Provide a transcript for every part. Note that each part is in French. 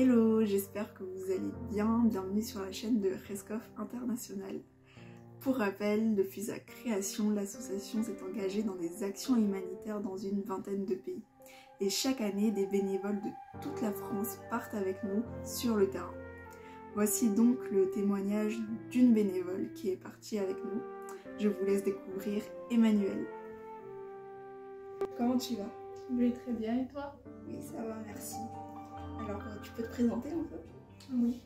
Hello, j'espère que vous allez bien. Bienvenue sur la chaîne de Rescoff International. Pour rappel, depuis sa création, l'association s'est engagée dans des actions humanitaires dans une vingtaine de pays. Et chaque année, des bénévoles de toute la France partent avec nous sur le terrain. Voici donc le témoignage d'une bénévole qui est partie avec nous. Je vous laisse découvrir Emmanuelle. Comment tu vas? Je vais très bien, et toi? Oui, ça va, merci. Alors, tu peux te présenter un peu? Oui.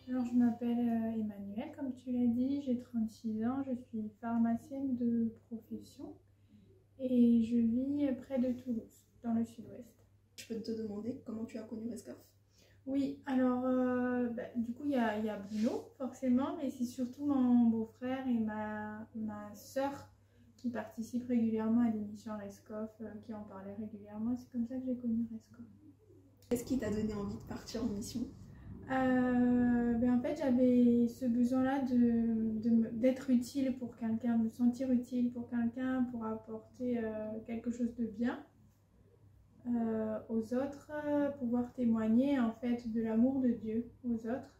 Alors, je m'appelle Emmanuelle, comme tu l'as dit, j'ai 36 ans, je suis pharmacienne de profession et je vis près de Toulouse, dans le sud-ouest. Je peux te demander comment tu as connu Rescoff? Oui, alors, du coup, il y a Bruno, forcément, mais c'est surtout mon beau-frère et ma sœur qui participent régulièrement à l'émission Rescoff, qui en parlaient régulièrement. C'est comme ça que j'ai connu Rescoff. Qu'est-ce qui t'a donné envie de partir en mission? En fait, j'avais ce besoin-là d'être utile pour quelqu'un, me sentir utile pour quelqu'un, pour apporter quelque chose de bien aux autres, pouvoir témoigner en fait de l'amour de Dieu aux autres.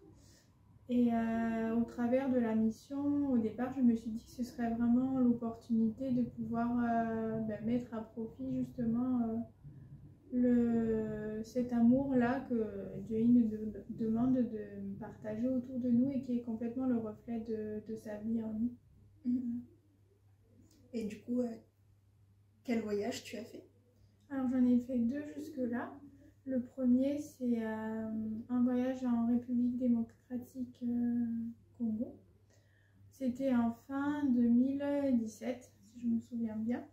Et au travers de la mission, au départ, je me suis dit que ce serait vraiment l'opportunité de pouvoir mettre à profit justement cet amour-là que Dieu nous demande de partager autour de nous et qui est complètement le reflet de sa vie en nous. Mmh. Et du coup, quel voyage tu as fait? Alors j'en ai fait deux jusque-là. Le premier, c'est un voyage en République démocratique Congo. C'était en fin 2017, si je me souviens bien.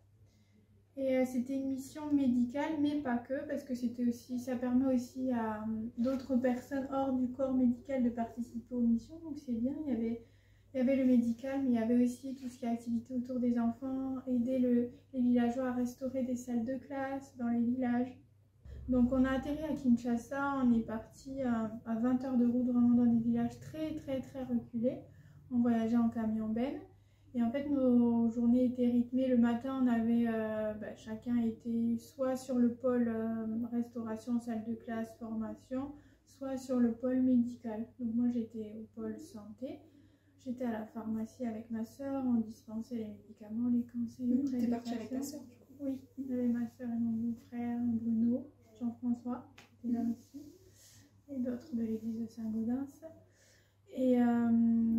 Et c'était une mission médicale, mais pas que, parce que ça permet aussi à d'autres personnes hors du corps médical de participer aux missions, donc c'est bien. Il y avait le médical, mais il y avait aussi tout ce qui est activité autour des enfants, aider les villageois à restaurer des salles de classe dans les villages. Donc on a atterri à Kinshasa, on est parti à 20 heures de route, vraiment dans des villages très très très reculés. On voyageait en camion-benne. Et en fait, nos journées étaient rythmées. Le matin, on avait chacun était soit sur le pôle restauration, salle de classe, formation, soit sur le pôle médical. Donc moi, j'étais au pôle santé. J'étais à la pharmacie avec ma soeur, on dispensait les médicaments, les conseils auprès des patients. T'es partie avec ta soeur, du coup? Oui, j'avais ma soeur et mon beau-frère Bruno, Jean-François, qui est là aussi, et d'autres de l'église de Saint-Gaudens. Et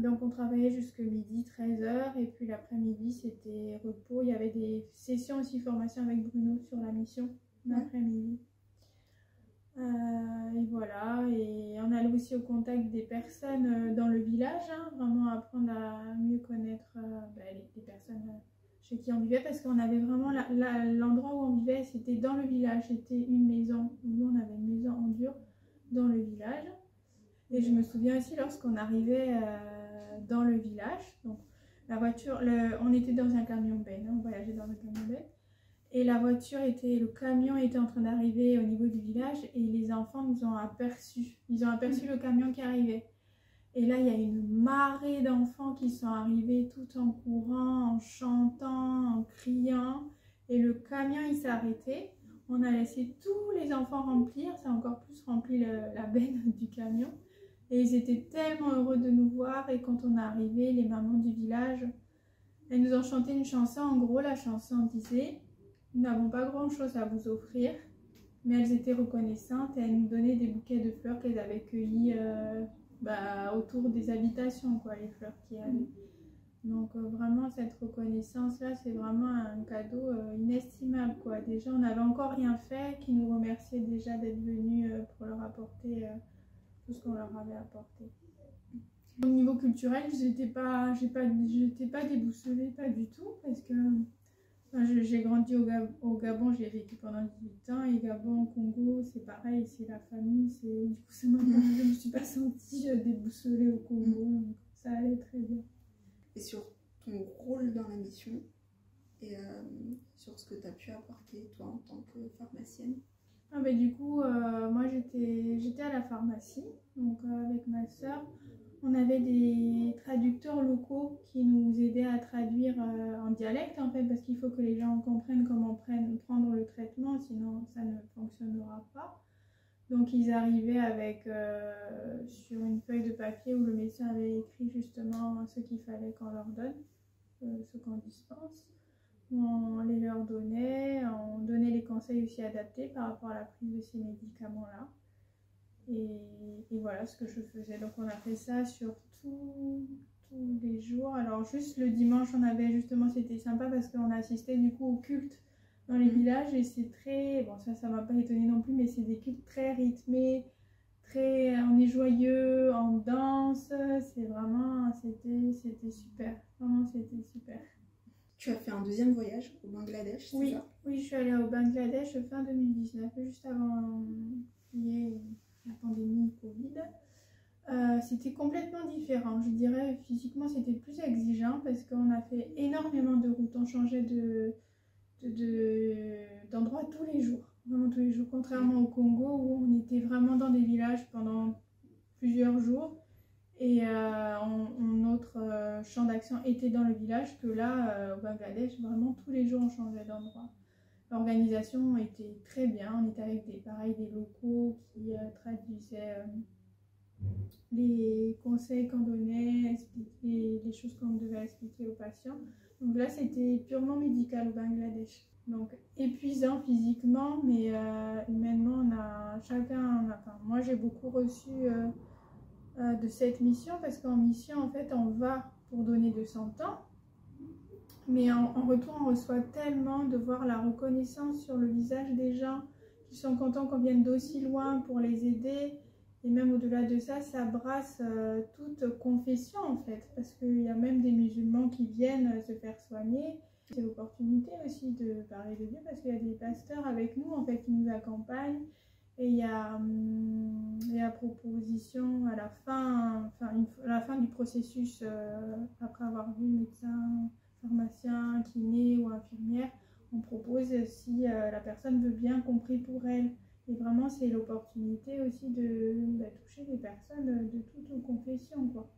donc on travaillait jusque midi, 13h, et puis l'après-midi c'était repos. Il y avait des sessions aussi formation avec Bruno sur la mission l'après-midi. Et voilà, et on allait aussi au contact des personnes dans le village, vraiment apprendre à mieux connaître les personnes chez qui on vivait, parce qu'on avait vraiment l'endroit où on vivait, c'était dans le village, c'était une maison. Nous on avait une maison en dur dans le village. Et je me souviens aussi lorsqu'on arrivait dans le village, donc la voiture, on était dans un camion-benne, on voyageait dans un camion-benne, et le camion était en train d'arriver au niveau du village et les enfants nous ont aperçus. Ils ont aperçu le camion qui arrivait. Et là, il y a une marée d'enfants qui sont arrivés tout en courant, en chantant, en criant, et le camion il s'est arrêté. On a laissé tous les enfants remplir, ça a encore plus rempli la benne du camion. Et ils étaient tellement heureux de nous voir. Et quand on est arrivé, les mamans du village, elles nous ont chanté une chanson. En gros, la chanson disait « Nous n'avons pas grand-chose à vous offrir », mais elles étaient reconnaissantes et elles nous donnaient des bouquets de fleurs qu'elles avaient cueillis autour des habitations, quoi, les fleurs qu'il y avait. Donc vraiment, cette reconnaissance-là, c'est vraiment un cadeau inestimable, quoi. Déjà, on n'avait encore rien fait, qui nous remerciaient déjà d'être venus pour leur apporter tout ce qu'on leur avait apporté. Au niveau culturel, j'étais pas déboussolée, pas du tout, parce que j'ai grandi au Gabon, j'ai vécu pendant 18 ans, et Gabon, Congo, c'est pareil, c'est la famille, du coup je ne me suis pas sentie déboussolée au Congo, donc ça allait très bien. Et sur ton rôle dans la mission, et sur ce que tu as pu apporter toi en tant que pharmacienne? Du coup, moi j'étais à la pharmacie, donc avec ma soeur. On avait des traducteurs locaux qui nous aidaient à traduire en dialecte, en fait, parce qu'il faut que les gens comprennent comment prendre le traitement, sinon ça ne fonctionnera pas. Donc ils arrivaient avec sur une feuille de papier où le médecin avait écrit justement ce qu'il fallait qu'on leur donne, ce qu'on dispense. On les leur donnait, on donnait les conseils aussi adaptés par rapport à la prise de ces médicaments-là. Et voilà ce que je faisais. Donc on a fait ça sur tous les jours. Alors juste le dimanche, on avait justement, c'était sympa parce qu'on assistait du coup au culte dans les villages et c'est très, bon ça m'a pas étonné non plus, mais c'est des cultes très rythmés, très, on est joyeux, on danse, c'est vraiment, c'était super, vraiment c'était super. Tu as fait un deuxième voyage au Bangladesh, c'est ça? Oui, je suis allée au Bangladesh fin 2019, juste avant qu'il y ait la pandémie Covid. C'était complètement différent, je dirais physiquement c'était plus exigeant parce qu'on a fait énormément de routes, on changeait d'endroit tous les jours, vraiment tous les jours, contrairement au Congo où on était vraiment dans des villages pendant plusieurs jours et notre champ d'action était dans le village, que là au Bangladesh vraiment tous les jours on changeait d'endroit. L'organisation était très bien, on était avec des locaux qui traduisaient les conseils qu'on donnait, expliquer les choses qu'on devait expliquer aux patients. Donc là, c'était purement médical au Bangladesh. Donc épuisant physiquement, mais humainement, moi j'ai beaucoup reçu de cette mission parce qu'en mission, en fait, on va pour donner de son temps. Mais en retour, on reçoit tellement de voir la reconnaissance sur le visage des gens qui sont contents qu'on vienne d'aussi loin pour les aider. Et même au-delà de ça, ça brasse toute confession en fait, parce qu'il y a même des musulmans qui viennent se faire soigner. C'est l'opportunité aussi de parler de Dieu, parce qu'il y a des pasteurs avec nous en fait qui nous accompagnent. Et il y a proposition à la fin du processus, après avoir vu médecin, pharmacien, kiné ou infirmière, on propose si la personne veut bien, compris pour elle. Et vraiment, c'est l'opportunité aussi de toucher des personnes de toutes confessions, quoi.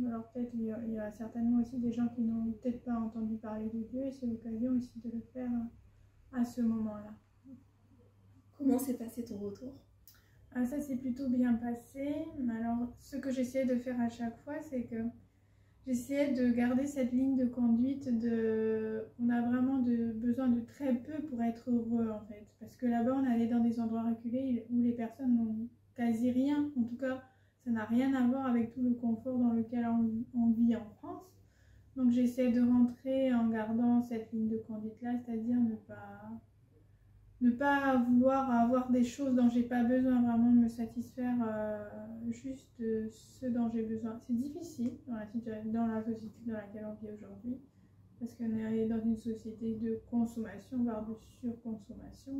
Alors peut-être il y a certainement aussi des gens qui n'ont peut-être pas entendu parler de Dieu, et c'est l'occasion aussi de le faire à ce moment-là. Comment s'est passé ton retour? Ça s'est plutôt bien passé. Alors ce que j'essayais de faire à chaque fois, c'est que j'essayais de garder cette ligne de conduite on a vraiment besoin de très peu pour être heureux en fait. Parce que là-bas, on allait dans des endroits reculés où les personnes n'ont quasi rien. En tout cas, ça n'a rien à voir avec tout le confort dans lequel on vit en France. Donc j'essaie de rentrer en gardant cette ligne de conduite-là, c'est-à-dire ne pas vouloir avoir des choses dont j'ai pas besoin, vraiment de me satisfaire juste de ce dont j'ai besoin. C'est difficile dans la société dans laquelle on vit aujourd'hui, parce qu'on est dans une société de consommation, voire de surconsommation,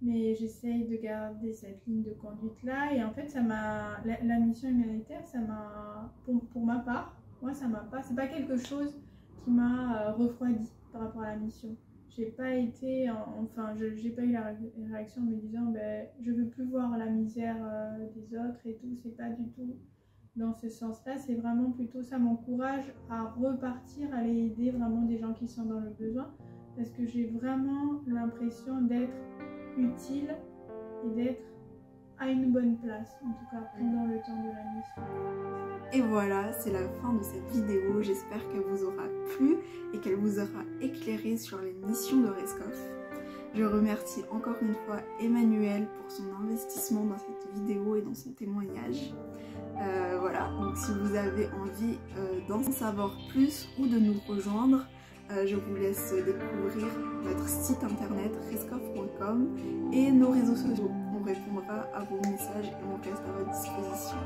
mais j'essaye de garder cette ligne de conduite là. Et en fait, la mission humanitaire, ça m'a, pour ma part, moi ça m'a pas, c'est pas quelque chose qui m'a refroidi par rapport à la mission. J'ai pas été, j'ai pas eu la réaction en me disant je veux plus voir la misère des autres et tout. C'est pas du tout dans ce sens-là, c'est vraiment plutôt ça m'encourage à repartir, à aller aider vraiment des gens qui sont dans le besoin, parce que j'ai vraiment l'impression d'être utile et d'être à une bonne place, en tout cas pendant le temps de la mission. Et voilà, c'est la fin de cette vidéo. J'espère qu'elle vous aura plu et qu'elle vous aura éclairé sur les missions de Rescoff. Je remercie encore une fois Emmanuel pour son investissement dans cette vidéo et dans son témoignage. Voilà, donc si vous avez envie d'en savoir plus ou de nous rejoindre, je vous laisse découvrir notre site internet rescoff.com et nos réseaux sociaux. On répondra à vos messages et on reste à votre disposition.